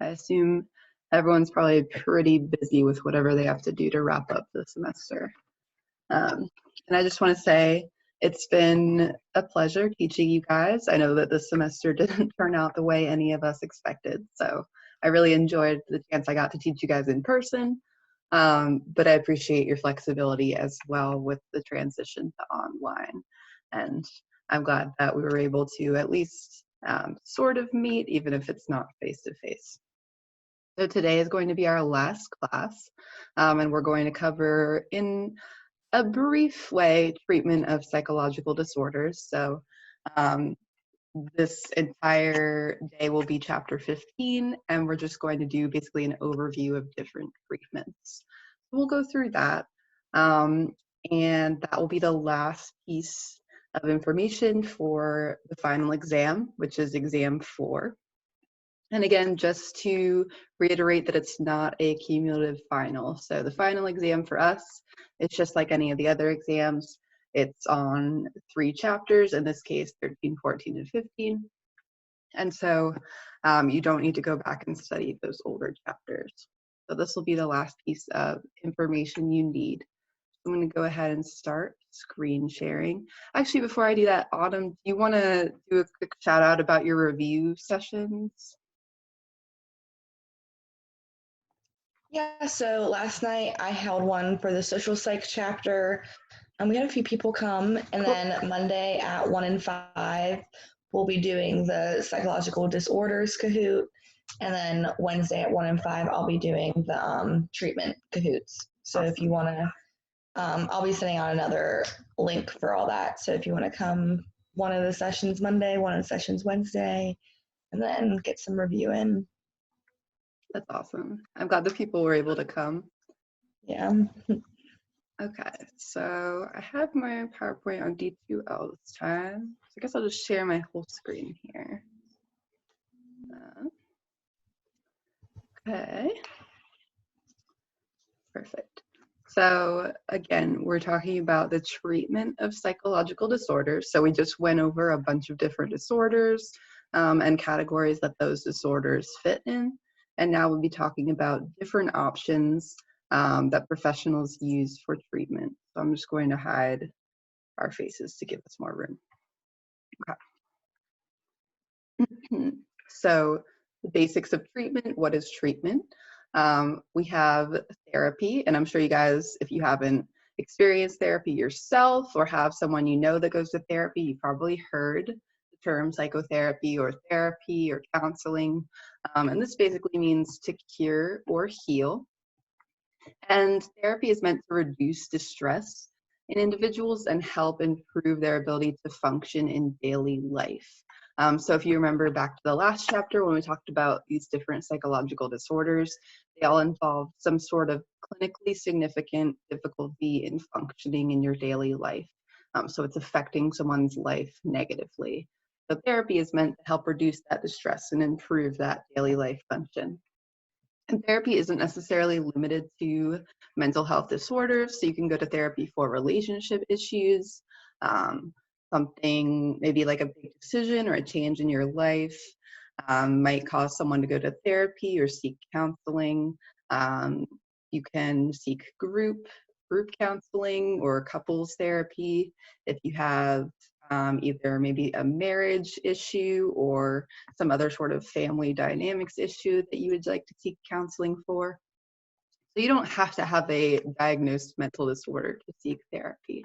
I assume everyone's probably pretty busy with whatever they have to do to wrap up the semester. And I just want to say it's been a pleasure teaching you guys. I know that this semester didn't turn out the way any of us expected, so I really enjoyed the chance I got to teach you guys in person, but I appreciate your flexibility as well with the transition to online. And I'm glad that we were able to at least sort of meet, even if it's not face-to-face. So today is going to be our last class, and we're going to cover in a brief way treatment of psychological disorders. So this entire day will be chapter 15, and we're just going to do basically an overview of different treatments. So we'll go through that, and that will be the last piece of information for the final exam, which is exam 4. And again, just to reiterate that it's not a cumulative final. So the final exam for us, it's just like any of the other exams. It's on 3 chapters, in this case, 13, 14, and 15. And so you don't need to go back and study those older chapters. So this will be the last piece of information you need. I'm going to go ahead and start screen sharing. Actually, before I do that, Autumn, do you want to do a quick shout out about your review sessions? Yeah, so last night I held one for the social psych chapter. We had a few people come, and then Monday at 1 and 5, we'll be doing the psychological disorders Kahoot. And then Wednesday at 1 and 5, I'll be doing the treatment Kahoots. So if you want to, I'll be sending out another link for all that. So if you want to come one of the sessions Monday, one of the sessions Wednesday, and then get some review in. That's awesome. I'm glad the people were able to come. Yeah. Okay, so I have my PowerPoint on D2L this time. So I guess I'll just share my whole screen here. Okay. Perfect. So again, we're talking about the treatment of psychological disorders. So we just went over a bunch of different disorders and categories that those disorders fit in. And now we'll be talking about different options that professionals use for treatment. So I'm just going to hide our faces to give us more room. Okay. So the basics of treatment. What is treatment? We have therapy, and I'm sure you guys, if you haven't experienced therapy yourself or have someone you know that goes to therapy, you've probably heard the term psychotherapy or therapy or counseling. And this basically means to cure or heal. And therapy is meant to reduce distress in individuals and help improve their ability to function in daily life. So if you remember back to the last chapter when we talked about these different psychological disorders, they all involve some sort of clinically significant difficulty in functioning in your daily life. So it's affecting someone's life negatively. So therapy is meant to help reduce that distress and improve that daily life function. And therapy isn't necessarily limited to mental health disorders. So you can go to therapy for relationship issues, something maybe like a big decision or a change in your life might cause someone to go to therapy or seek counseling. You can seek group counseling or couples therapy if you have either maybe a marriage issue or some other sort of family dynamics issue that you would like to seek counseling for. So you don't have to have a diagnosed mental disorder to seek therapy.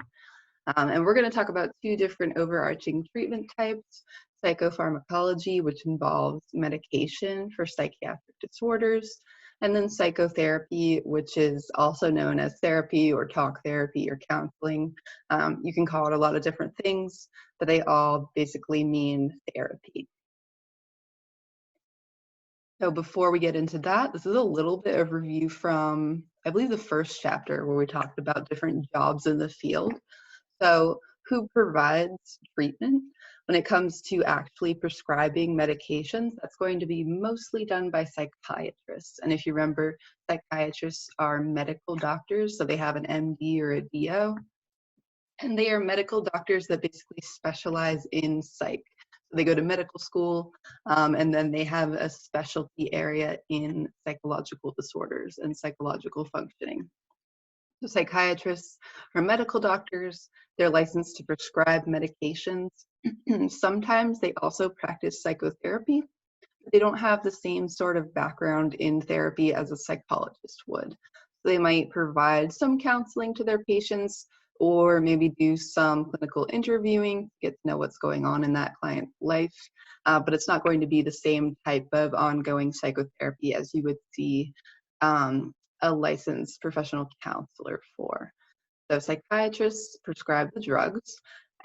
And we're going to talk about 2 different overarching treatment types: psychopharmacology, which involves medication for psychiatric disorders, and then psychotherapy, which is also known as therapy or talk therapy or counseling. You can call it a lot of different things, but they all basically mean therapy. So before we get into that, this is a little bit of review from, I believe, the first chapter where we talked about different jobs in the field. So who provides treatment? When it comes to actually prescribing medications, that's going to be mostly done by psychiatrists. And if you remember, psychiatrists are medical doctors, so they have an MD or a DO. And they are medical doctors that basically specialize in psych. They go to medical school, and then they have a specialty area in psychological disorders and psychological functioning. So psychiatrists or medical doctors, they're licensed to prescribe medications. Sometimes they also practice psychotherapy. They don't have the same sort of background in therapy as a psychologist would. So they might provide some counseling to their patients, or maybe do some clinical interviewing, get to know what's going on in that client's life. But it's not going to be the same type of ongoing psychotherapy as you would see a licensed professional counselor for. So psychiatrists prescribe the drugs,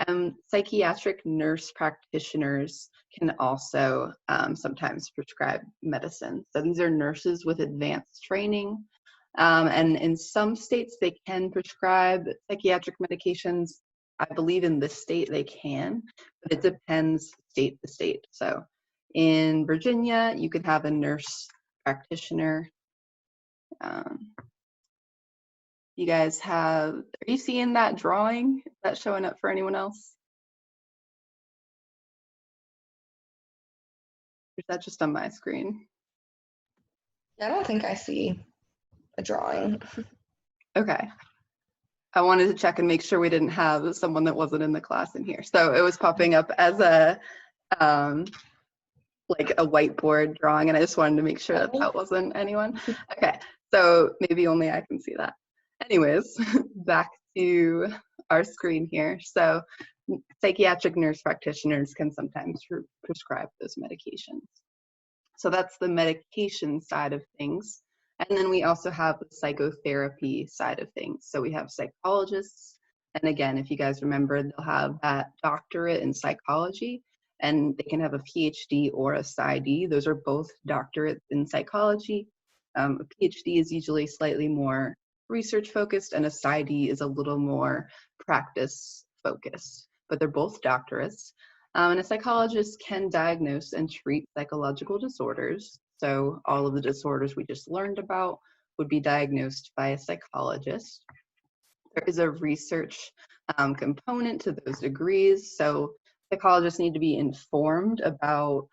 and psychiatric nurse practitioners can also sometimes prescribe medicine. So these are nurses with advanced training, and in some states they can prescribe psychiatric medications. I believe in this state they can, but it depends state to state. So in Virginia, you could have a nurse practitioner. You guys have, are you seeing that drawing? Is that showing up for anyone else? Or is that just on my screen? I don't think I see a drawing. Okay. I wanted to check and make sure we didn't have someone that wasn't in the class in here. So it was popping up as a, like a whiteboard drawing, and I just wanted to make sure that that wasn't anyone. Okay, so maybe only I can see that. Anyways, back to our screen here. So psychiatric nurse practitioners can sometimes prescribe those medications. So that's the medication side of things. And then we also have the psychotherapy side of things. So we have psychologists. And again, if you guys remember, they'll have that doctorate in psychology, and they can have a PhD or a PsyD. Those are both doctorates in psychology. A PhD is usually slightly more research focused, and a PsyD is a little more practice focused, but they're both doctorates. And a psychologist can diagnose and treat psychological disorders. So all of the disorders we just learned about would be diagnosed by a psychologist. There is a research component to those degrees. So psychologists need to be informed about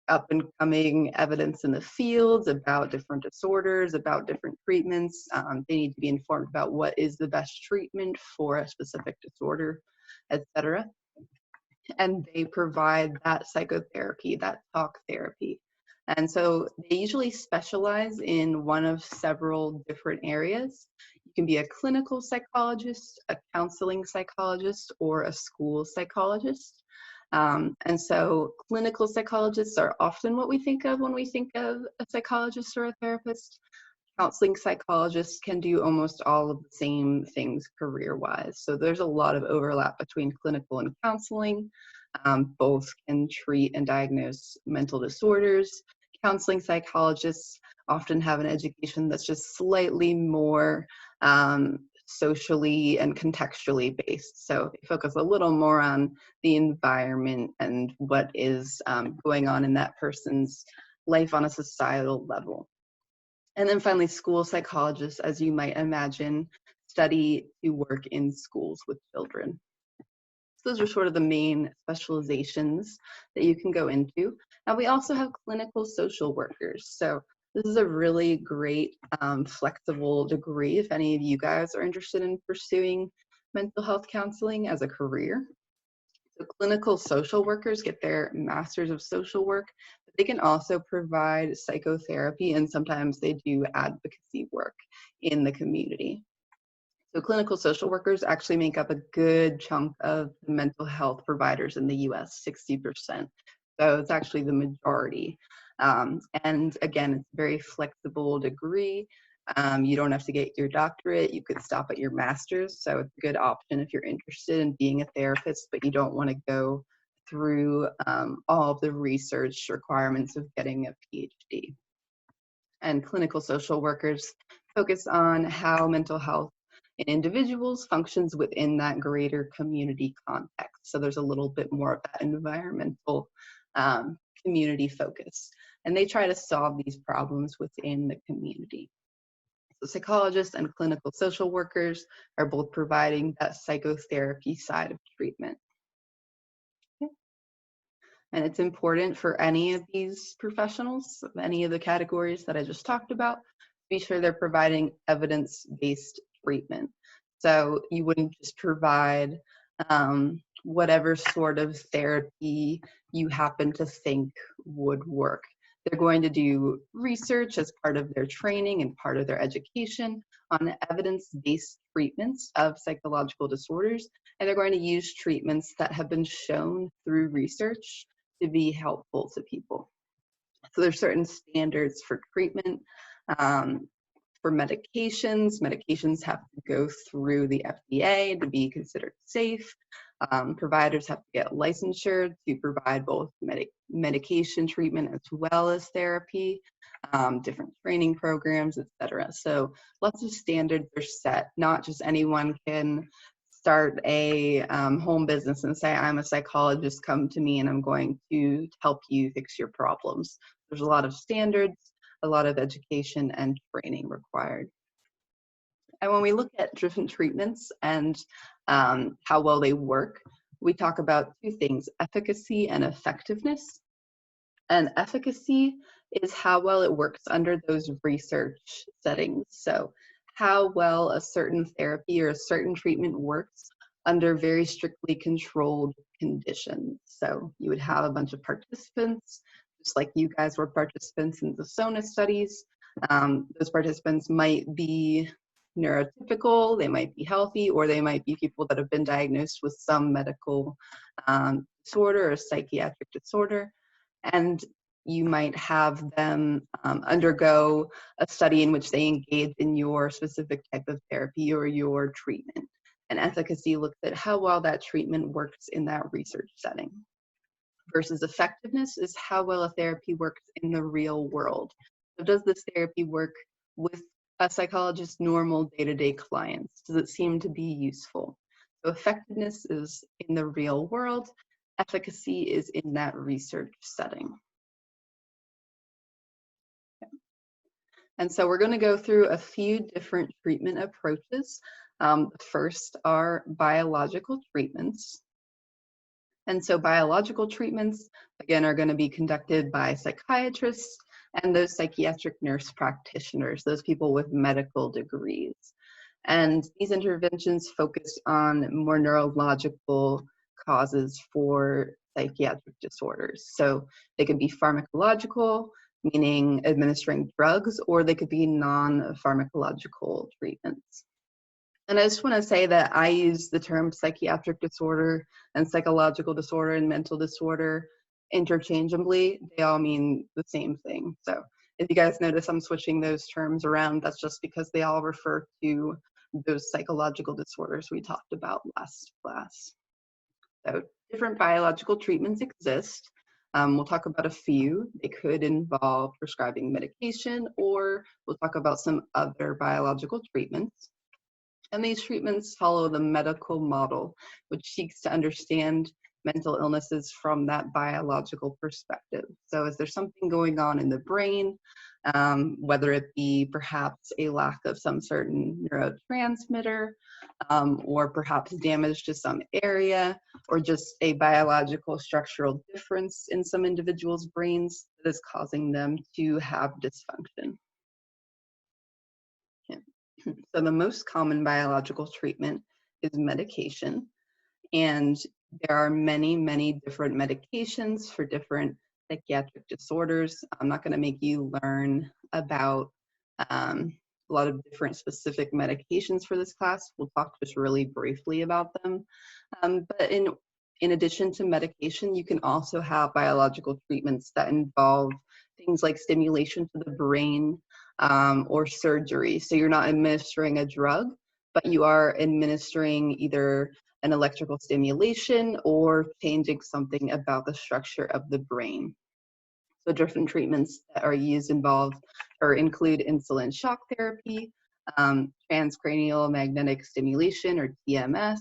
up and coming evidence in the fields, about different disorders, about different treatments. They need to be informed about what is the best treatment for a specific disorder, etc. And they provide that psychotherapy, that talk therapy. And so they usually specialize in one of several different areas. You can be a clinical psychologist, a counseling psychologist, or a school psychologist. And so clinical psychologists are often what we think of when we think of a psychologist or a therapist. Counseling psychologists can do almost all of the same things career-wise. So there's a lot of overlap between clinical and counseling. Both can treat and diagnose mental disorders. Counseling psychologists often have an education that's just slightly more socially and contextually based. So they focus a little more on the environment and what is going on in that person's life on a societal level. And then finally, school psychologists, as you might imagine, study to work in schools with children. So those are sort of the main specializations that you can go into. And we also have clinical social workers. So this is a really great flexible degree if any of you guys are interested in pursuing mental health counseling as a career. So clinical social workers get their Masters of Social Work, but they can also provide psychotherapy, and sometimes they do advocacy work in the community. So clinical social workers actually make up a good chunk of the mental health providers in the US, 60%. So it's actually the majority. And again, it's a very flexible degree. You don't have to get your doctorate. You could stop at your master's. So it's a good option if you're interested in being a therapist, but you don't want to go through all of the research requirements of getting a PhD. And clinical social workers focus on how mental health in individuals functions within that greater community context. So there's a little bit more of that environmental community focus. And they try to solve these problems within the community. So psychologists and clinical social workers are both providing that psychotherapy side of treatment. Okay. And it's important for any of these professionals, any of the categories that I just talked about, to be sure they're providing evidence-based treatment. So you wouldn't just provide whatever sort of therapy you happen to think would work. They're going to do research as part of their training and part of their education on evidence-based treatments of psychological disorders, and they're going to use treatments that have been shown through research to be helpful to people. So there's certain standards for treatment. For medications, medications have to go through the FDA to be considered safe. Providers have to get licensure to provide both medication treatment as well as therapy, different training programs, etc. So lots of standards are set. Not just anyone can start a home business and say, I'm a psychologist, come to me and I'm going to help you fix your problems. There's a lot of standards, a lot of education and training required. And when we look at different treatments and how well they work, we talk about two things, efficacy and effectiveness. And efficacy is how well it works under those research settings. So how well a certain therapy or a certain treatment works under very strictly controlled conditions. So you would have a bunch of participants, just like you guys were participants in the SONA studies. Those participants might be neurotypical, they might be healthy, or they might be people that have been diagnosed with some medical disorder or psychiatric disorder. And you might have them undergo a study in which they engage in your specific type of therapy or your treatment. And efficacy looks at how well that treatment works in that research setting. Versus effectiveness is how well a therapy works in the real world. So does this therapy work with a psychologist's normal day-to-day clients? Does it seem to be useful? So effectiveness is in the real world. Efficacy is in that research setting. Okay. And so we're going to go through a few different treatment approaches. First are biological treatments. And so biological treatments, again, are going to be conducted by psychiatrists and those psychiatric nurse practitioners, those people with medical degrees. And these interventions focus on more neurological causes for psychiatric disorders. So they could be pharmacological, meaning administering drugs, or they could be non-pharmacological treatments. And I just want to say that I use the term psychiatric disorder and psychological disorder and mental disorder interchangeably. They all mean the same thing. So if you guys notice I'm switching those terms around, that's just because they all refer to those psychological disorders we talked about last class. So different biological treatments exist. We'll talk about a few. They could involve prescribing medication, or we'll talk about some other biological treatments. And these treatments follow the medical model, which seeks to understand mental illnesses from that biological perspective. So is there something going on in the brain, whether it be perhaps a lack of some certain neurotransmitter, or perhaps damage to some area, or just a biological structural difference in some individuals' brains that is causing them to have dysfunction. So the most common biological treatment is medication. And there are many, many different medications for different psychiatric disorders. I'm not going to make you learn about a lot of different specific medications for this class. We'll talk just really briefly about them. But in addition to medication, you can also have biological treatments that involve things like stimulation to the brain, or surgery. So you're not administering a drug, but you are administering either an electrical stimulation or changing something about the structure of the brain. So different treatments that are used involve or include insulin shock therapy, transcranial magnetic stimulation or TMS,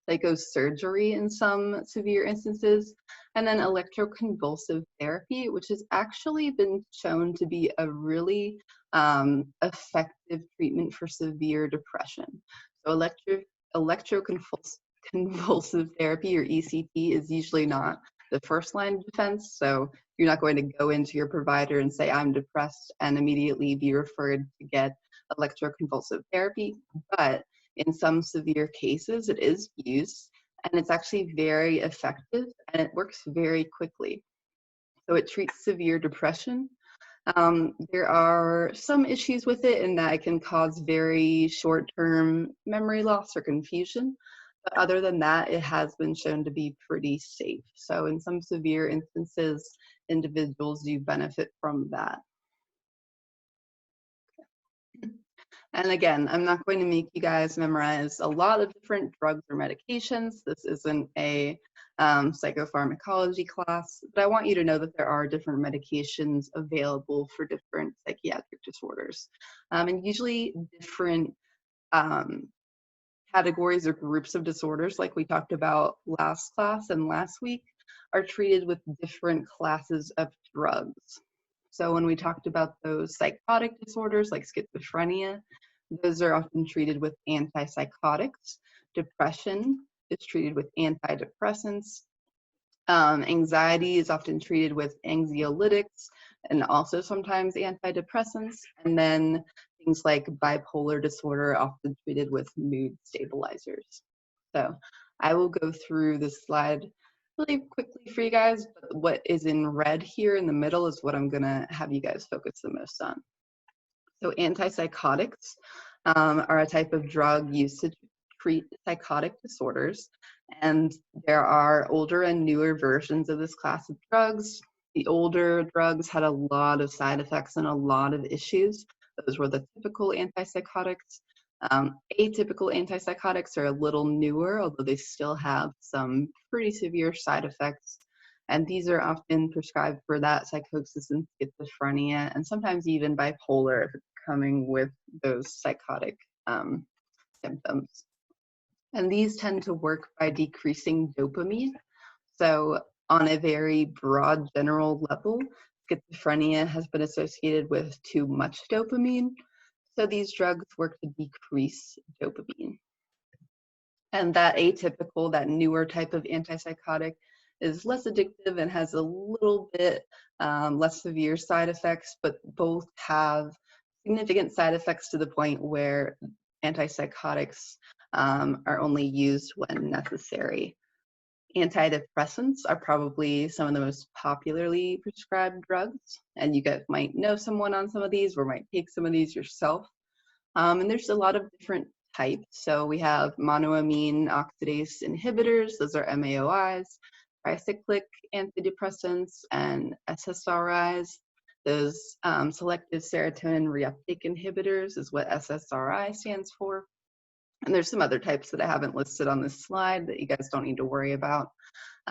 psychosurgery in some severe instances, and then electroconvulsive therapy, which has actually been shown to be a really effective treatment for severe depression. So electroconvulsive therapy, or ECT, is usually not the first line of defense. So you're not going to go into your provider and say, I'm depressed, and immediately be referred to get electroconvulsive therapy. But in some severe cases, it is used, and it's actually very effective, and it works very quickly. So it treats severe depression. There are some issues with it in that it can cause very short-term memory loss or confusion. But other than that, it has been shown to be pretty safe. So in some severe instances, individuals do benefit from that. And again, I'm not going to make you guys memorize a lot of different drugs or medications. This isn't a psychopharmacology class, but I want you to know that there are different medications available for different psychiatric disorders. And usually different categories or groups of disorders, like we talked about last class and last week, are treated with different classes of drugs. So when we talked about those psychotic disorders like schizophrenia, those are often treated with antipsychotics. Depression is treated with antidepressants. Anxiety is often treated with anxiolytics and also sometimes antidepressants. And then things like bipolar disorder are often treated with mood stabilizers. So I will go through this slide really quickly for you guys, but what is in red here in the middle is what I'm gonna have you guys focus the most on. So antipsychotics are a type of drug used to treat psychotic disorders, and there are older and newer versions of this class of drugs. The older drugs had a lot of side effects and a lot of issues. Those were the typical antipsychotics. Atypical antipsychotics are a little newer, although they still have some pretty severe side effects. And these are often prescribed for that psychosis and schizophrenia, and sometimes even bipolar if it's coming with those psychotic symptoms. And these tend to work by decreasing dopamine. So on a very broad general level, schizophrenia has been associated with too much dopamine. So these drugs work to decrease dopamine. And that atypical, that newer type of antipsychotic, is less addictive and has a little bit less severe side effects, but both have significant side effects to the point where antipsychotics are only used when necessary. Antidepressants are probably some of the most popularly prescribed drugs, and you guys might know someone on some of these or might take some of these yourself. And there's a lot of different types. So we have monoamine oxidase inhibitors, those are MAOIs, tricyclic antidepressants, and SSRIs. Those selective serotonin reuptake inhibitors is what SSRI stands for. And there's some other types that I haven't listed on this slide that you guys don't need to worry about.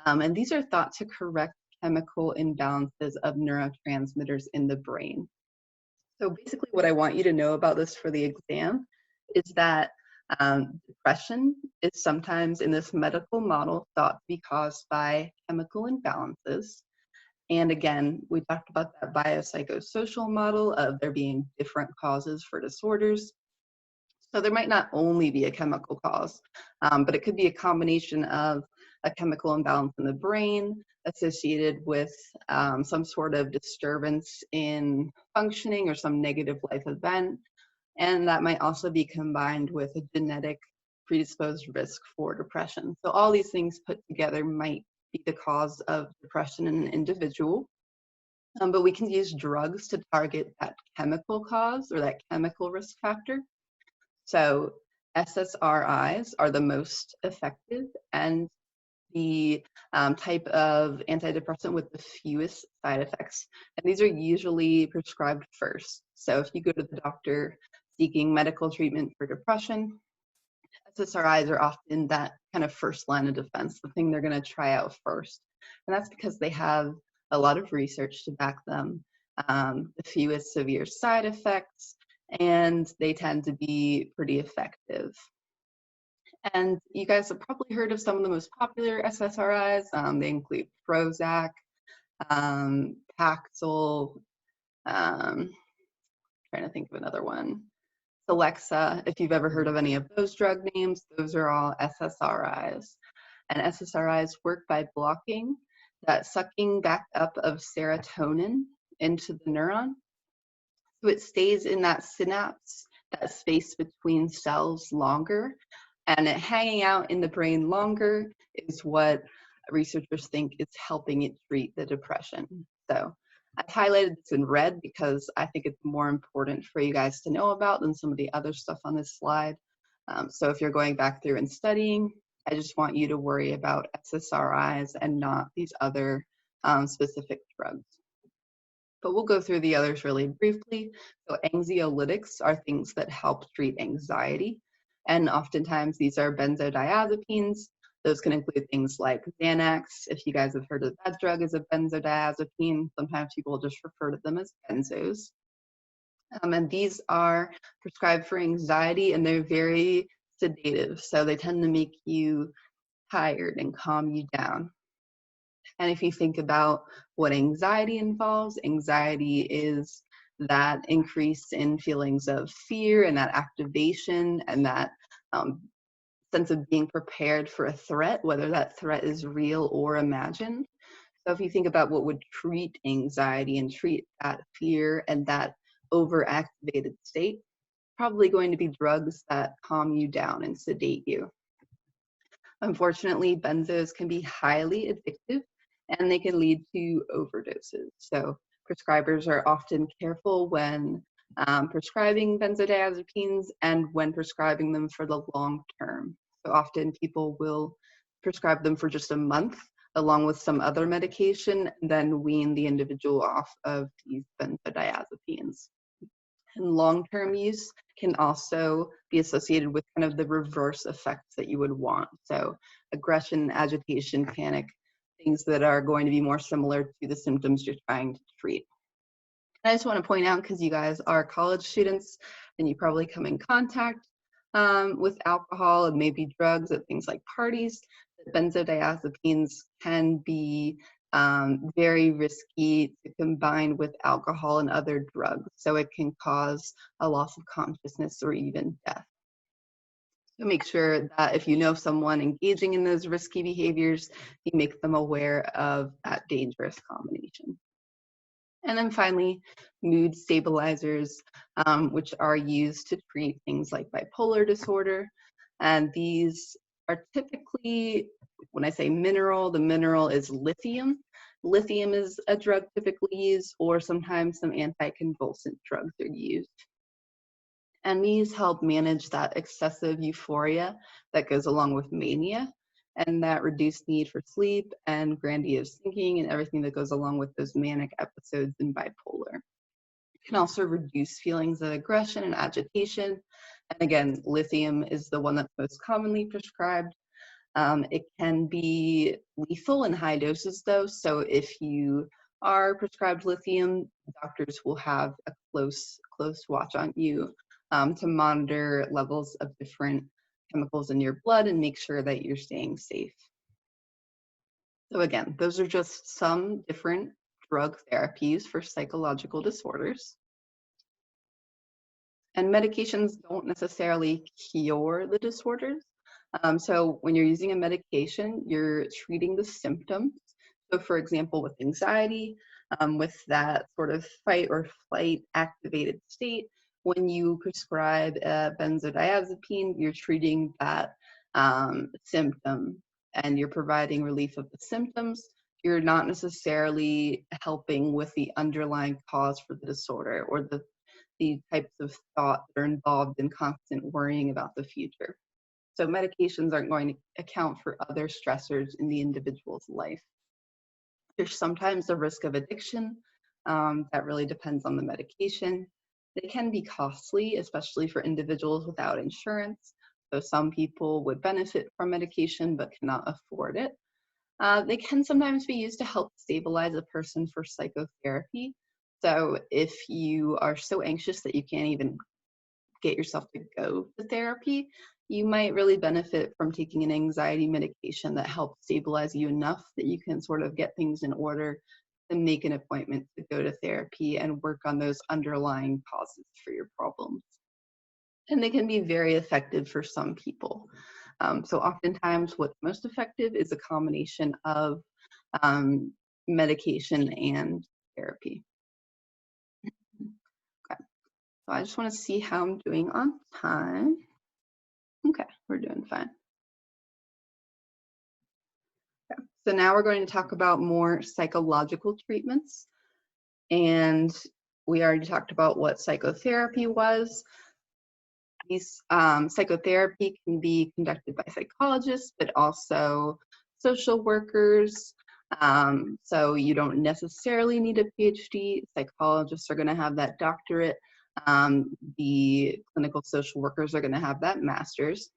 And these are thought to correct chemical imbalances of neurotransmitters in the brain. So basically what I want you to know about this for the exam is that depression is sometimes in this medical model thought to be caused by chemical imbalances. And again, we talked about that biopsychosocial model of there being different causes for disorders. So there might not only be a chemical cause, but it could be a combination of a chemical imbalance in the brain associated with some sort of disturbance in functioning or some negative life event. And that might also be combined with a genetic predisposed risk for depression. So all these things put together might be the cause of depression in an individual. But we can use drugs to target that chemical cause or that chemical risk factor. So SSRIs are the most effective and the type of antidepressant with the fewest side effects. And these are usually prescribed first. So if you go to the doctor seeking medical treatment for depression, SSRIs are often that kind of first line of defense, the thing they're going to try out first. And that's because they have a lot of research to back them, the fewest severe side effects, and they tend to be pretty effective. And you guys have probably heard of some of the most popular SSRIs. They include Prozac, Paxil, trying to think of another one, Celexa. If you've ever heard of any of those drug names, those are all SSRIs. And SSRIs work by blocking that sucking back up of serotonin into the neuron. So it stays in that synapse, that space between cells longer, and it hanging out in the brain longer is what researchers think is helping it treat the depression. So I've highlighted this in red because I think it's more important for you guys to know about than some of the other stuff on this slide. So if you're going back through and studying, I just want you to worry about SSRIs and not these other specific drugs. But we'll go through the others really briefly. So anxiolytics are things that help treat anxiety. And oftentimes these are benzodiazepines. Those can include things like Xanax. If you guys have heard of that drug as a benzodiazepine, sometimes people just refer to them as benzos. And these are prescribed for anxiety, and they're very sedative. So they tend to make you tired and calm you down. And if you think about what anxiety involves, anxiety is that increase in feelings of fear and that activation and that sense of being prepared for a threat, whether that threat is real or imagined. So if you think about what would treat anxiety and treat that fear and that overactivated state, probably going to be drugs that calm you down and sedate you. Unfortunately, benzos can be highly addictive and they can lead to overdoses. So prescribers are often careful when prescribing benzodiazepines and when prescribing them for the long term. So often people will prescribe them for just a month along with some other medication and then wean the individual off of these benzodiazepines. And long-term use can also be associated with kind of the reverse effects that you would want. So aggression, agitation, panic, things that are going to be more similar to the symptoms you're trying to treat. And I just want to point out, because you guys are college students and you probably come in contact with alcohol and maybe drugs at things like parties, that benzodiazepines can be very risky to combine with alcohol and other drugs. So it can cause a loss of consciousness or even death. So make sure that if you know someone engaging in those risky behaviors, you make them aware of that dangerous combination. And then finally, mood stabilizers, which are used to treat things like bipolar disorder. And these are typically, when I say mineral, the mineral is lithium. Lithium is a drug typically used, or sometimes some anticonvulsant drugs are used. And these help manage that excessive euphoria that goes along with mania and that reduced need for sleep and grandiose thinking and everything that goes along with those manic episodes in bipolar. It can also reduce feelings of aggression and agitation. And again, lithium is the one that's most commonly prescribed. It can be lethal in high doses though, so if you are prescribed lithium, doctors will have a close watch on you to monitor levels of different chemicals in your blood and make sure that you're staying safe. So again, those are just some different drug therapies for psychological disorders. And medications don't necessarily cure the disorders. So when you're using a medication, you're treating the symptoms. So for example, with anxiety, with that sort of fight or flight activated state, when you prescribe a benzodiazepine, you're treating that symptom and you're providing relief of the symptoms. You're not necessarily helping with the underlying cause for the disorder or the types of thought that are involved in constant worrying about the future. So medications aren't going to account for other stressors in the individual's life. There's sometimes a risk of addiction. That really depends on the medication. They can be costly, especially for individuals without insurance. So some people would benefit from medication but cannot afford it. They can sometimes be used to help stabilize a person for psychotherapy. So if you are so anxious that you can't even get yourself to go to therapy, you might really benefit from taking an anxiety medication that helps stabilize you enough that you can sort of get things in order and make an appointment to go to therapy and work on those underlying causes for your problems. And they can be very effective for some people. So oftentimes what's most effective is a combination of medication and therapy. Okay, so I just want to see how I'm doing on time. Okay, we're doing fine. Okay. So now we're going to talk about more psychological treatments. And we already talked about what psychotherapy was. These psychotherapy can be conducted by psychologists, but also social workers. So you don't necessarily need a PhD. Psychologists are going to have that doctorate. The clinical social workers are going to have that master's.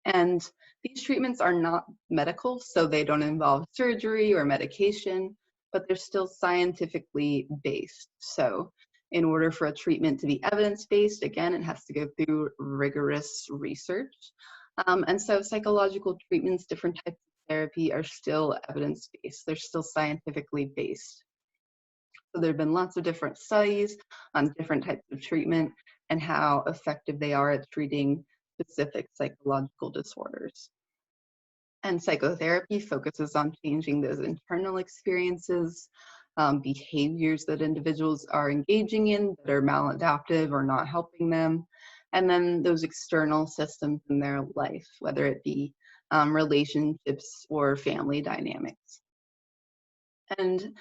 And these treatments are not medical, so they don't involve surgery or medication, but they're still scientifically based. So in order for a treatment to be evidence-based, again, it has to go through rigorous research. And so psychological treatments, different types of therapy are still evidence-based. They're still scientifically based. So there have been lots of different studies on different types of treatment and how effective they are at treating specific psychological disorders. And psychotherapy focuses on changing those internal experiences, behaviors that individuals are engaging in that are maladaptive or not helping them, and then those external systems in their life, whether it be relationships or family dynamics. And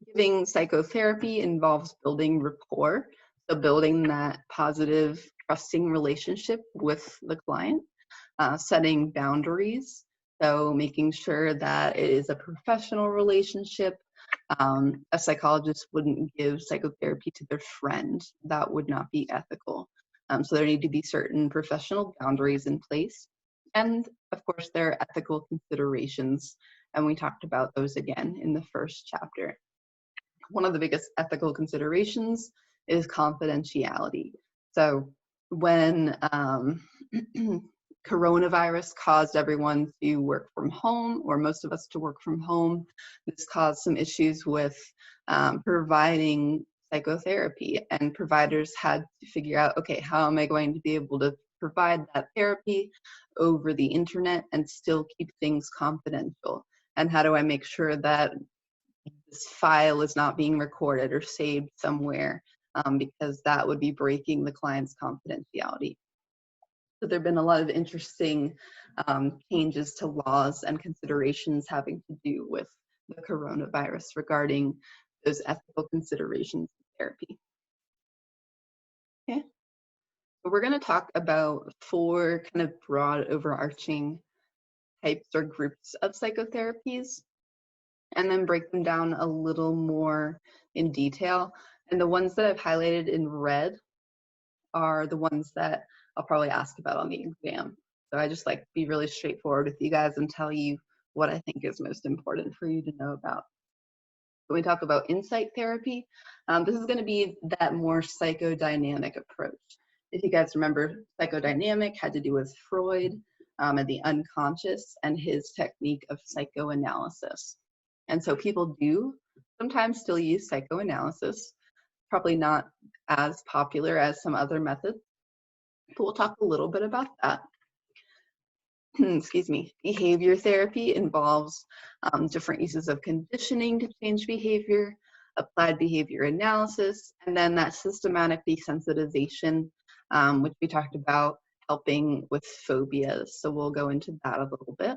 giving psychotherapy involves building rapport, so building that positive, trusting relationship with the client, setting boundaries, so making sure that it is a professional relationship. A psychologist wouldn't give psychotherapy to their friend. That would not be ethical. So there need to be certain professional boundaries in place. And of course, there are ethical considerations, and we talked about those again in the first chapter. One of the biggest ethical considerations is confidentiality. So when coronavirus caused everyone to work from home, or most of us to work from home, this caused some issues with providing psychotherapy, and providers had to figure out, okay, how am I going to be able to provide that therapy over the internet and still keep things confidential? And how do I make sure that this file is not being recorded or saved somewhere, because that would be breaking the client's confidentiality. So there have been a lot of interesting changes to laws and considerations having to do with the coronavirus regarding those ethical considerations of therapy. Okay, so we're going to talk about 4 kind of broad overarching types or groups of psychotherapies, and then break them down a little more in detail. And the ones that I've highlighted in red are the ones that I'll probably ask about on the exam. So I just like to be really straightforward with you guys and tell you what I think is most important for you to know about. When we talk about insight therapy, this is going to be that more psychodynamic approach. If you guys remember, psychodynamic had to do with Freud and the unconscious and his technique of psychoanalysis. And so people do sometimes still use psychoanalysis, probably not as popular as some other methods, but we'll talk a little bit about that. Excuse me. Behavior therapy involves different uses of conditioning to change behavior, applied behavior analysis, and then that systematic desensitization, which we talked about, helping with phobias. So we'll go into that a little bit.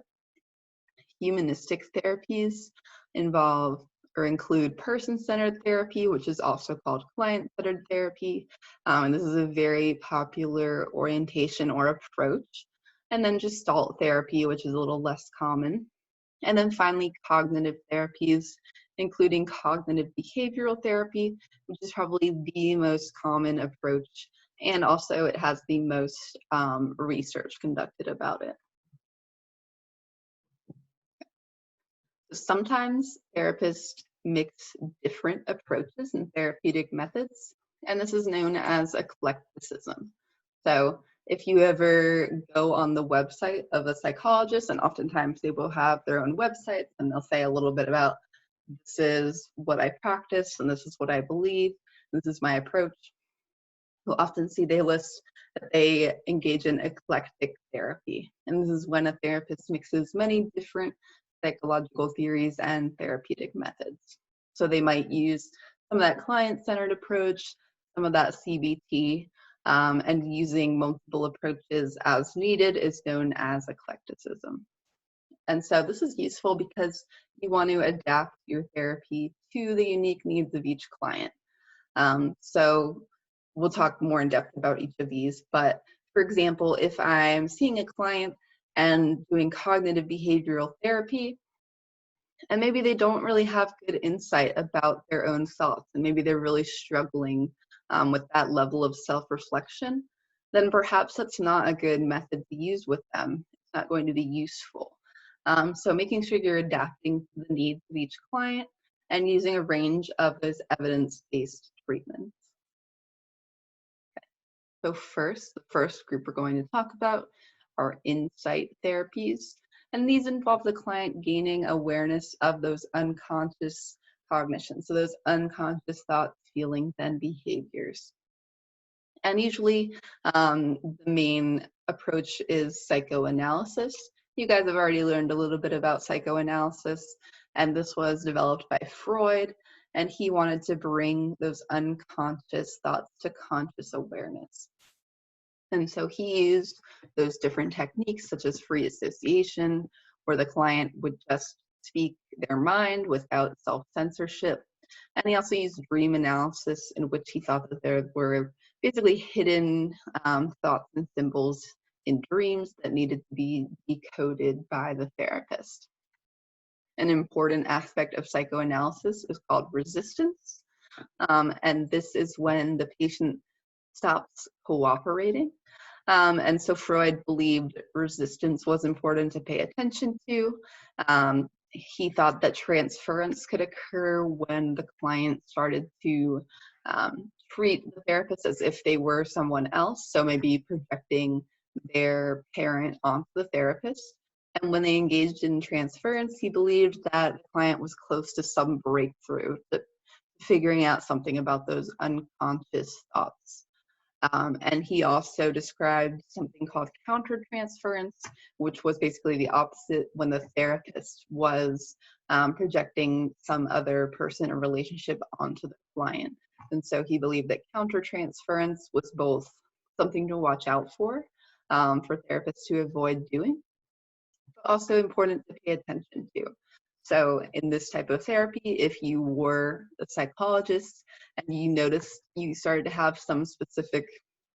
Humanistic therapies involve or include person-centered therapy, which is also called client-centered therapy. And this is a very popular orientation or approach. And then Gestalt therapy, which is a little less common. And then finally, cognitive therapies, including cognitive behavioral therapy, which is probably the most common approach. And also it has the most research conducted about it. Sometimes therapists mix different approaches and therapeutic methods, and this is known as eclecticism. So if you ever go on the website of a psychologist, and oftentimes they will have their own website, and they'll say a little bit about, this is what I practice, and this is what I believe, this is my approach. You'll often see they list that they engage in eclectic therapy. And this is when a therapist mixes many different psychological theories and therapeutic methods. So they might use some of that client-centered approach, some of that CBT, and using multiple approaches as needed is known as eclecticism. And so this is useful because you want to adapt your therapy to the unique needs of each client. So we'll talk more in depth about each of these, but for example, if I'm seeing a client and doing cognitive behavioral therapy, and maybe they don't really have good insight about their own thoughts, and maybe they're really struggling with that level of self-reflection, then perhaps that's not a good method to use with them. It's not going to be useful. So making sure you're adapting to the needs of each client and using a range of those evidence-based treatments. So first, the first group we're going to talk about are insight therapies. And these involve the client gaining awareness of those unconscious cognitions, so those unconscious thoughts, feelings, and behaviors. And usually the main approach is psychoanalysis. You guys have already learned a little bit about psychoanalysis, and this was developed by Freud, and he wanted to bring those unconscious thoughts to conscious awareness. And so he used those different techniques such as free association, where the client would just speak their mind without self-censorship. And he also used dream analysis, in which he thought that there were basically hidden thoughts and symbols in dreams that needed to be decoded by the therapist. An important aspect of psychoanalysis is called resistance. And this is when the patient stops cooperating. And so Freud believed resistance was important to pay attention to. He thought that transference could occur when the client started to treat the therapist as if they were someone else, so maybe projecting their parent onto the therapist. And when they engaged in transference, he believed that the client was close to some breakthrough, figuring out something about those unconscious thoughts. And he also described something called countertransference, which was basically the opposite, when the therapist was projecting some other person or relationship onto the client. And so he believed that countertransference was both something to watch out for therapists to avoid doing, but also important to pay attention to. So in this type of therapy, if you were a psychologist and you noticed you started to have some specific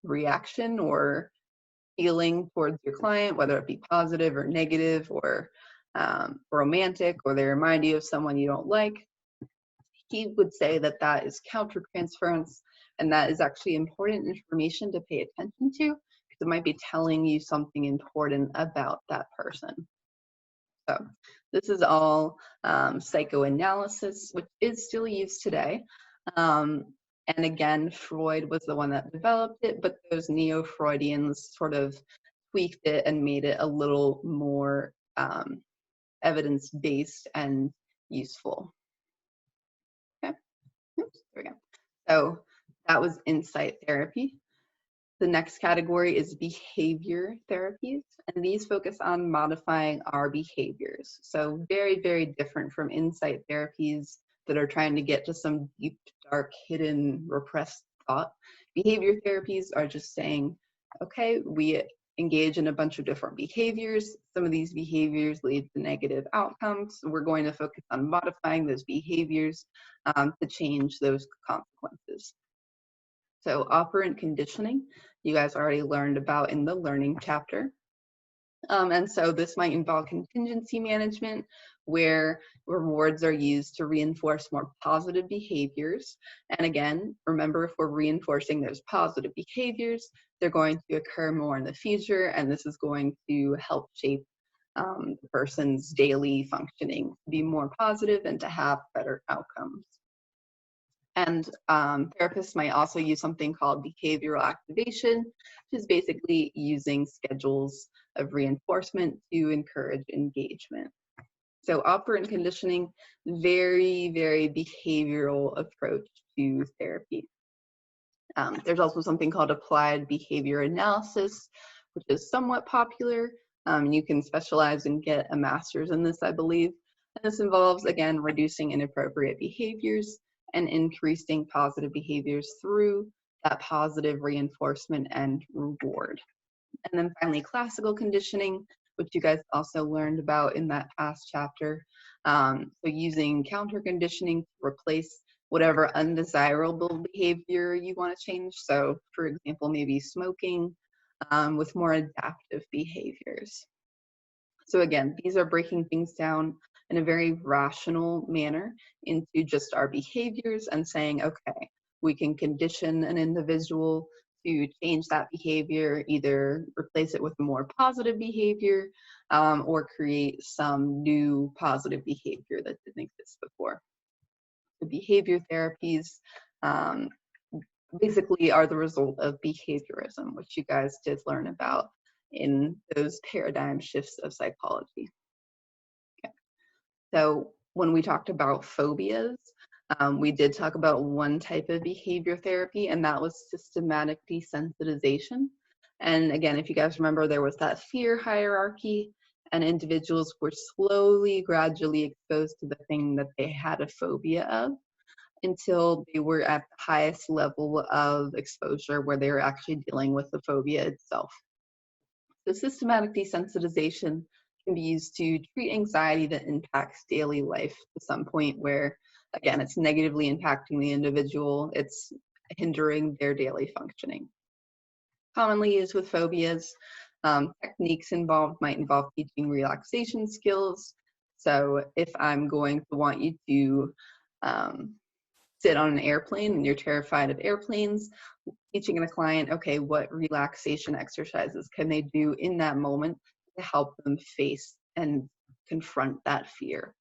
reaction or feeling towards your client, whether it be positive or negative or romantic, or they remind you of someone you don't like, he would say that that is countertransference, and that is actually important information to pay attention to, because it might be telling you something important about that person. So this is all psychoanalysis, which is still used today. And again, Freud was the one that developed it, but those neo-Freudians sort of tweaked it and made it a little more evidence-based and useful. Okay, oops, there we go. So that was insight therapy. The next category is behavior therapies, and these focus on modifying our behaviors. So very, very different from insight therapies that are trying to get to some deep, dark, hidden, repressed thought. Behavior therapies are just saying, okay, we engage in a bunch of different behaviors. Some of these behaviors lead to negative outcomes. We're going to focus on modifying those behaviors to change those consequences. So operant conditioning, you guys already learned about in the learning chapter. And so this might involve contingency management, where rewards are used to reinforce more positive behaviors. And again, remember, if we're reinforcing those positive behaviors, they're going to occur more in the future, and this is going to help shape the person's daily functioning to be more positive and to have better outcomes. And therapists might also use something called behavioral activation, which is basically using schedules of reinforcement to encourage engagement. So operant conditioning, very, very behavioral approach to therapy. There's also something called applied behavior analysis, which is somewhat popular, You can specialize and get a master's in this, I believe. And this involves, again, reducing inappropriate behaviors and increasing positive behaviors through that positive reinforcement and reward. And then finally, classical conditioning, which you guys also learned about in that past chapter. So using counter conditioning to replace whatever undesirable behavior you want to change. So for example, maybe smoking with more adaptive behaviors. So again, these are breaking things down in a very rational manner into just our behaviors and saying, okay, we can condition an individual to change that behavior, either replace it with more positive behavior or create some new positive behavior that didn't exist before. The behavior therapies basically are the result of behaviorism, which you guys did learn about in those paradigm shifts of psychology. Okay. So when we talked about phobias, we did talk about one type of behavior therapy, and that was systematic desensitization. And again, if you guys remember, there was that fear hierarchy, and individuals were slowly, gradually exposed to the thing that they had a phobia of until they were at the highest level of exposure where they were actually dealing with the phobia itself. So systematic desensitization can be used to treat anxiety that impacts daily life to some point where, again, it's negatively impacting the individual, it's hindering their daily functioning. Commonly used with phobias, techniques involved might involve teaching relaxation skills. So if I'm going to want you to sit on an airplane and you're terrified of airplanes, teaching a client, okay, what relaxation exercises can they do in that moment to help them face and confront that fear.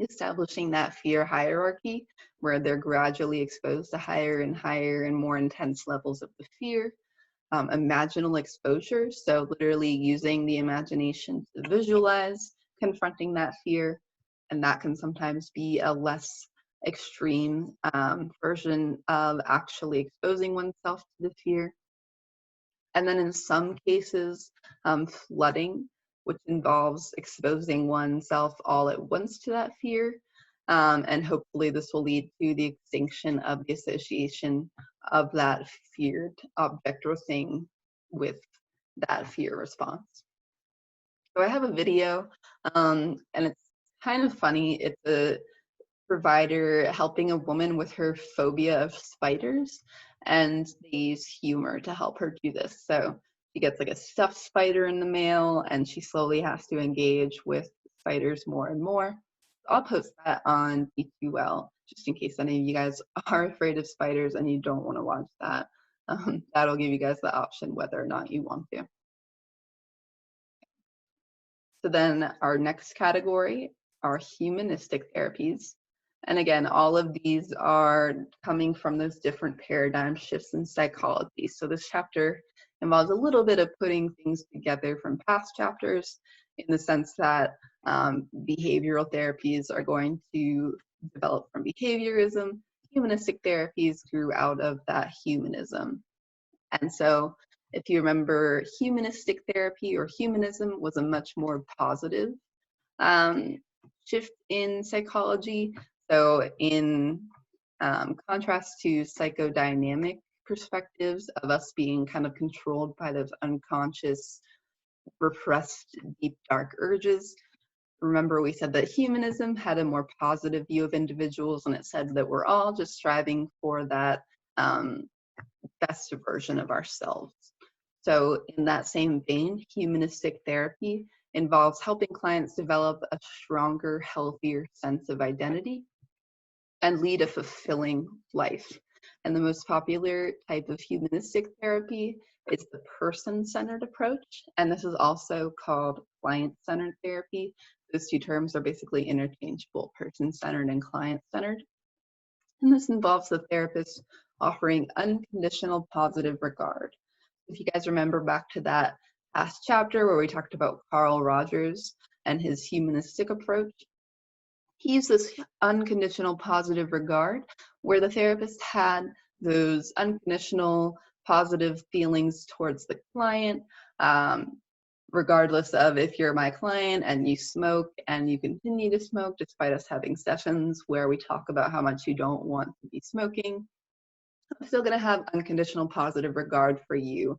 Establishing that fear hierarchy where they're gradually exposed to higher and higher and more intense levels of the fear. Imaginal exposure, so literally using the imagination to visualize confronting that fear, and that can sometimes be a less extreme version of actually exposing oneself to the fear. And then in some cases, flooding, which involves exposing oneself all at once to that fear. And hopefully this will lead to the extinction of the association of that feared object or thing with that fear response. So I have a video, and it's kind of funny. It's a provider helping a woman with her phobia of spiders, and they use humor to help her do this. So she gets like a stuffed spider in the mail, and she slowly has to engage with spiders more and more. I'll post that on B2L just in case any of you guys are afraid of spiders and you don't want to watch that. That'll give you guys the option whether or not you want to. So then our next category are humanistic therapies. And again, all of these are coming from those different paradigm shifts in psychology. So this chapter involves a little bit of putting things together from past chapters in the sense that behavioral therapies are going to develop from behaviorism. Humanistic therapies grew out of that humanism. And so if you remember, humanistic therapy or humanism was a much more positive shift in psychology. So in contrast to psychodynamic perspectives of us being kind of controlled by those unconscious, repressed, deep, dark urges, remember we said that humanism had a more positive view of individuals, and it said that we're all just striving for that best version of ourselves. So in that same vein, humanistic therapy involves helping clients develop a stronger, healthier sense of identity and lead a fulfilling life. And the most popular type of humanistic therapy is the person-centered approach, and this is also called client-centered therapy. Those two terms are basically interchangeable, person-centered and client-centered. And this involves the therapist offering unconditional positive regard. If you guys remember back to that past chapter where we talked about Carl Rogers and his humanistic approach, he used this unconditional positive regard where the therapist had those unconditional positive feelings towards the client, regardless of if you're my client and you smoke and you continue to smoke despite us having sessions where we talk about how much you don't want to be smoking, I'm still going to have unconditional positive regard for you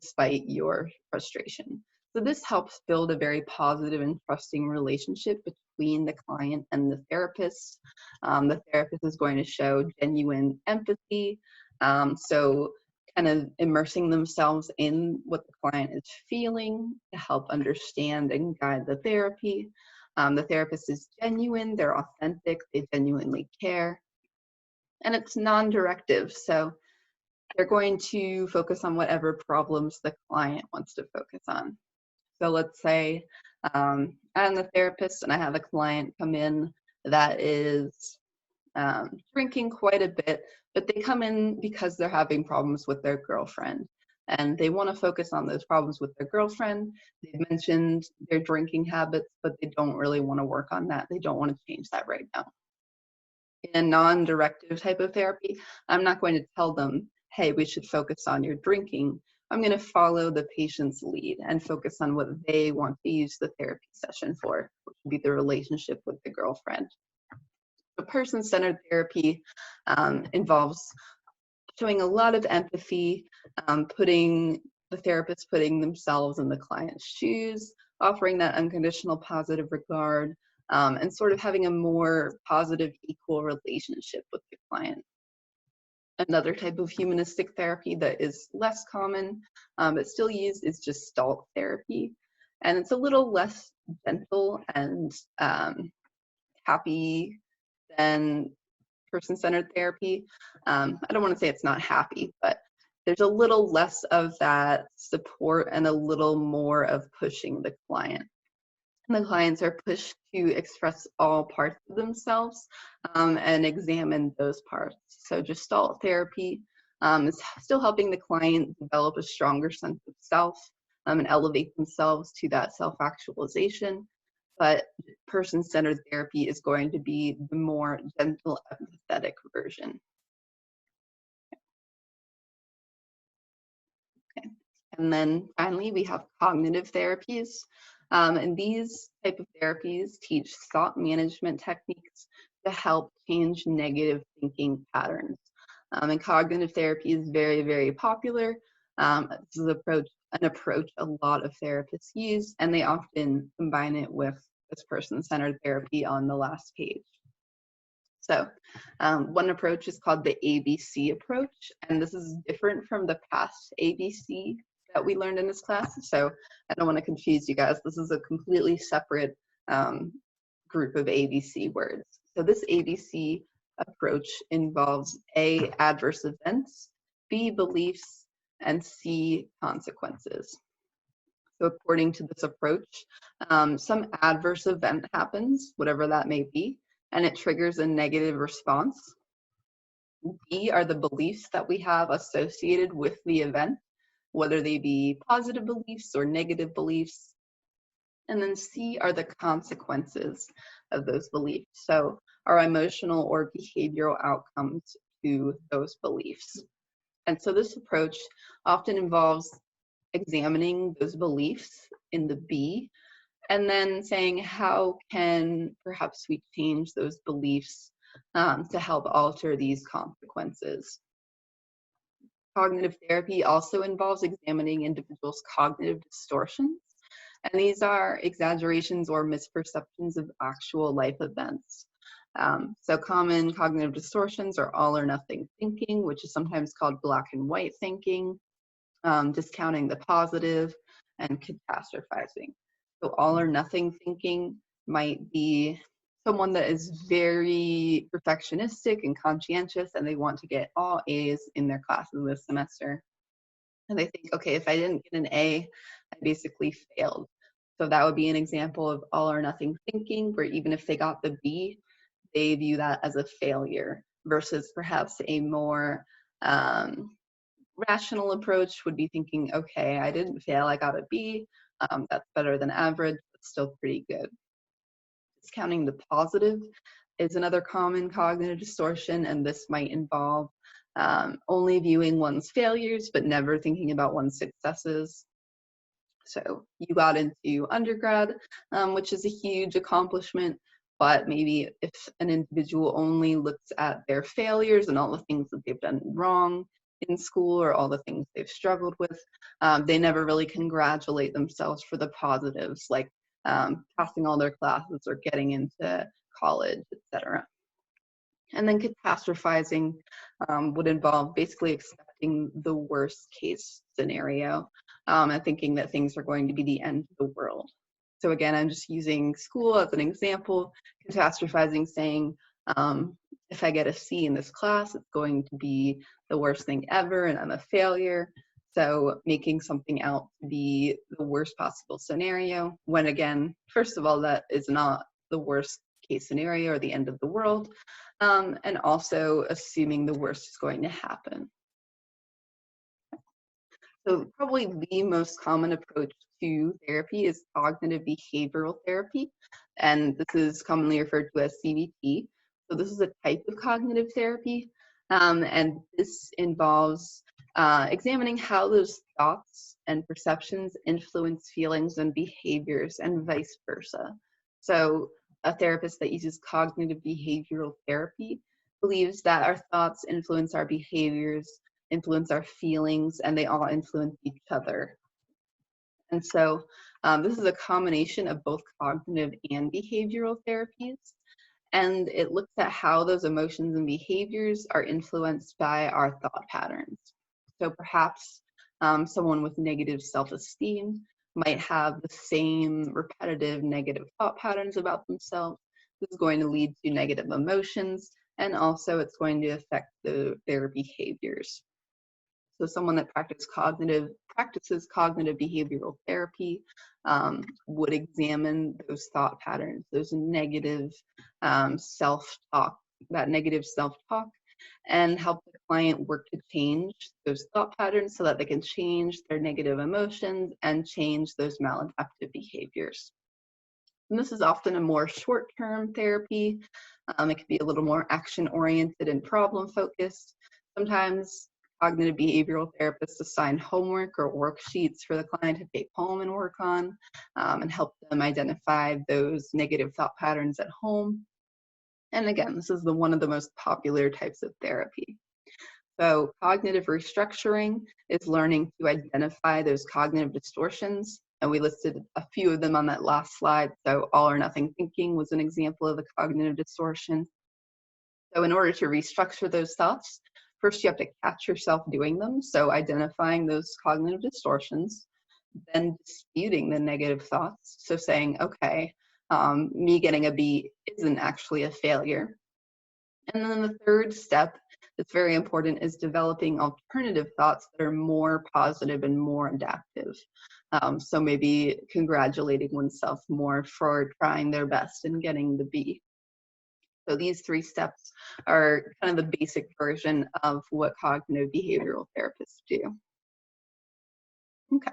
despite your frustration. So this helps build a very positive and trusting relationship between the client and the therapist. The therapist is going to show genuine empathy. So kind of immersing themselves in what the client is feeling to help understand and guide the therapy. The therapist is genuine, they're authentic, they genuinely care. And it's non-directive, so they're going to focus on whatever problems the client wants to focus on. So let's say I'm the therapist and I have a client come in that is drinking quite a bit, but they come in because they're having problems with their girlfriend. And they want to focus on those problems with their girlfriend. They've mentioned their drinking habits, but they don't really want to work on that. They don't want to change that right now. In a non-directive type of therapy, I'm not going to tell them, hey, we should focus on your drinking. I'm going to follow the patient's lead and focus on what they want to use the therapy session for, which would be the relationship with the girlfriend. So person-centered therapy involves showing a lot of empathy, putting the therapist putting themselves in the client's shoes, offering that unconditional positive regard, and sort of having a more positive, equal relationship with the client. Another type of humanistic therapy that is less common, but still used, is Gestalt therapy. And it's a little less gentle and happy than person-centered therapy. I don't want to say it's not happy, but there's a little less of that support and a little more of pushing the client. And the clients are pushed to express all parts of themselves and examine those parts. So Gestalt therapy is still helping the client develop a stronger sense of self and elevate themselves to that self-actualization. But person-centered therapy is going to be the more gentle, empathetic version. Okay. And then finally, we have cognitive therapies. And these type of therapies teach thought management techniques to help change negative thinking patterns. And cognitive therapy is very, very popular. This is an approach a lot of therapists use, and they often combine it with this person-centered therapy on the last page. So one approach is called the ABC approach, and this is different from the past ABC that we learned in this class. So I don't want to confuse you guys. This is a completely separate group of ABC words. So this ABC approach involves A, adverse events, B, beliefs, and C, consequences. So according to this approach, some adverse event happens, whatever that may be, and it triggers a negative response. B are the beliefs that we have associated with the event, whether they be positive beliefs or negative beliefs. And then C are the consequences of those beliefs. So our emotional or behavioral outcomes to those beliefs. And so this approach often involves examining those beliefs in the B, and then saying, how can perhaps we change those beliefs to help alter these consequences? Cognitive therapy also involves examining individuals' cognitive distortions, and these are exaggerations or misperceptions of actual life events. So common cognitive distortions are all or nothing thinking, which is sometimes called black and white thinking, discounting the positive, and catastrophizing. So all or nothing thinking might be someone that is very perfectionistic and conscientious, and they want to get all A's in their classes this semester. And they think, okay, if I didn't get an A, I basically failed. So that would be an example of all or nothing thinking, where even if they got the B, they view that as a failure, versus perhaps a more rational approach would be thinking, okay, I didn't fail, I got a B. That's better than average, but still pretty good. Discounting the positive is another common cognitive distortion, and this might involve only viewing one's failures, but never thinking about one's successes. So you got into undergrad, which is a huge accomplishment, but maybe if an individual only looks at their failures and all the things that they've done wrong in school or all the things they've struggled with, they never really congratulate themselves for the positives, like passing all their classes or getting into college, etc. And then catastrophizing would involve basically expecting the worst case scenario and thinking that things are going to be the end of the world. So again, I'm just using school as an example, catastrophizing, saying, if I get a C in this class, it's going to be the worst thing ever and I'm a failure. So making something out to be the worst possible scenario, when again, first of all, that is not the worst case scenario or the end of the world, and also assuming the worst is going to happen. So probably the most common approach to therapy is cognitive behavioral therapy, and this is commonly referred to as CBT. So this is a type of cognitive therapy, and this involves examining how those thoughts and perceptions influence feelings and behaviors and vice versa. So a therapist that uses cognitive behavioral therapy believes that our thoughts influence our behaviors, influence our feelings, and they all influence each other. And so this is a combination of both cognitive and behavioral therapies. And it looks at how those emotions and behaviors are influenced by our thought patterns. So perhaps someone with negative self-esteem might have the same repetitive negative thought patterns about themselves. This is going to lead to negative emotions, and also it's going to affect their behaviors. So someone that practices cognitive behavioral therapy would examine those thought patterns, those negative self-talk, that negative self-talk, and help the client work to change those thought patterns so that they can change their negative emotions and change those maladaptive behaviors. And this is often a more short-term therapy. It can be a little more action-oriented and problem-focused. Sometimes cognitive behavioral therapists assign homework or worksheets for the client to take home and work on, and help them identify those negative thought patterns at home. And again, this is one of the most popular types of therapy. So cognitive restructuring is learning to identify those cognitive distortions. And we listed a few of them on that last slide. So all or nothing thinking was an example of a cognitive distortion. So in order to restructure those thoughts, first you have to catch yourself doing them. So identifying those cognitive distortions, then disputing the negative thoughts. So saying, okay, me getting a B isn't actually a failure. And then the third step that's very important is developing alternative thoughts that are more positive and more adaptive. So maybe congratulating oneself more for trying their best and getting the B. So these three steps are kind of the basic version of what cognitive behavioral therapists do. Okay.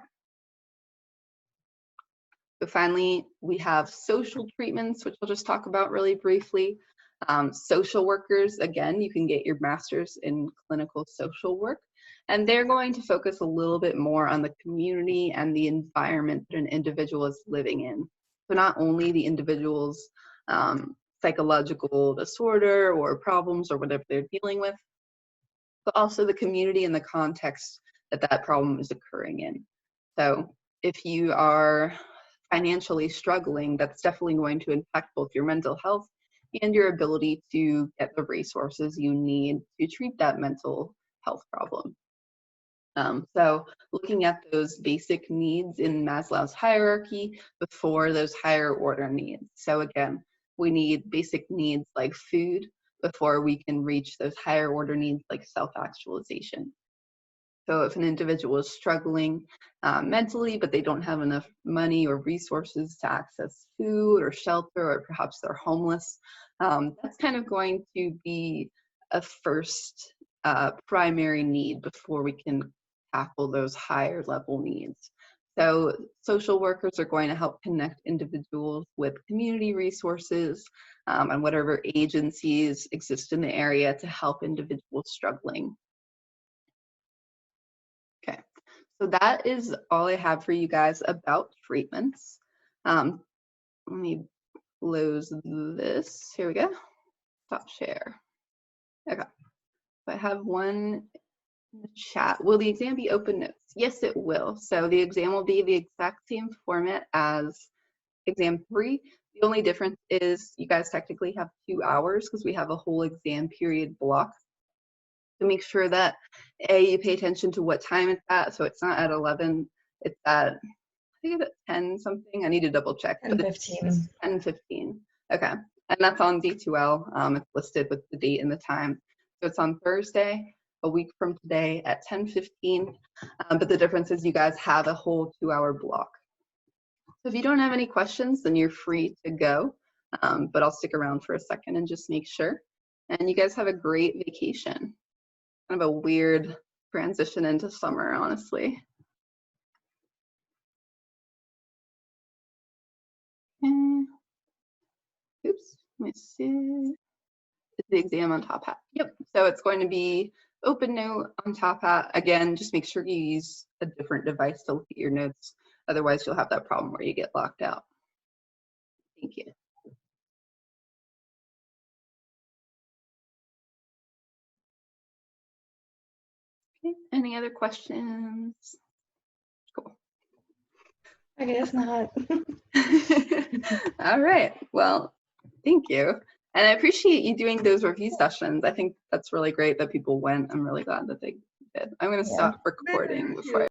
So finally, we have social treatments, which I'll just talk about really briefly. Social workers, again, you can get your master's in clinical social work, and they're going to focus a little bit more on the community and the environment that an individual is living in. So not only the individual's psychological disorder or problems or whatever they're dealing with, but also the community and the context that that problem is occurring in. So if you are financially struggling, that's definitely going to impact both your mental health and your ability to get the resources you need to treat that mental health problem. So looking at those basic needs in Maslow's hierarchy before those higher order needs. So again, we need basic needs like food before we can reach those higher order needs like self-actualization. So if an individual is struggling mentally, but they don't have enough money or resources to access food or shelter, or perhaps they're homeless, that's kind of going to be a first primary need before we can tackle those higher level needs. So social workers are going to help connect individuals with community resources and whatever agencies exist in the area to help individuals struggling. Okay, So that is all I have for you guys about treatments. Let me close this. Here we go. Stop share. Okay. So I have one in the chat. Will the exam be open notes? Yes, it will. So the exam will be the exact same format as exam 3. The only difference is you guys technically have 2 hours because we have a whole exam period block. So make sure that you pay attention to what time it's at. So it's not at 11, it's at, I think it's at 10 something. I need to double check. 10:15. 10:15. Okay. And that's on D2L. It's listed with the date and the time. So it's on Thursday, a week from today at 10:15. But the difference is you guys have a whole 2-hour block. So if you don't have any questions, then you're free to go. But I'll stick around for a second and just make sure. And you guys have a great vacation. Kind of a weird transition into summer, honestly. Okay. Oops, let me see. Is the exam on Top Hat? Yep, so it's going to be open note on Top Hat. Again, just make sure you use a different device to look at your notes. Otherwise, you'll have that problem where you get locked out. Thank you. Okay, any other questions? Cool. I guess not. All right, well, thank you. And I appreciate you doing those review sessions. I think that's really great that people went. I'm really glad that they did. I'm going to stop recording before I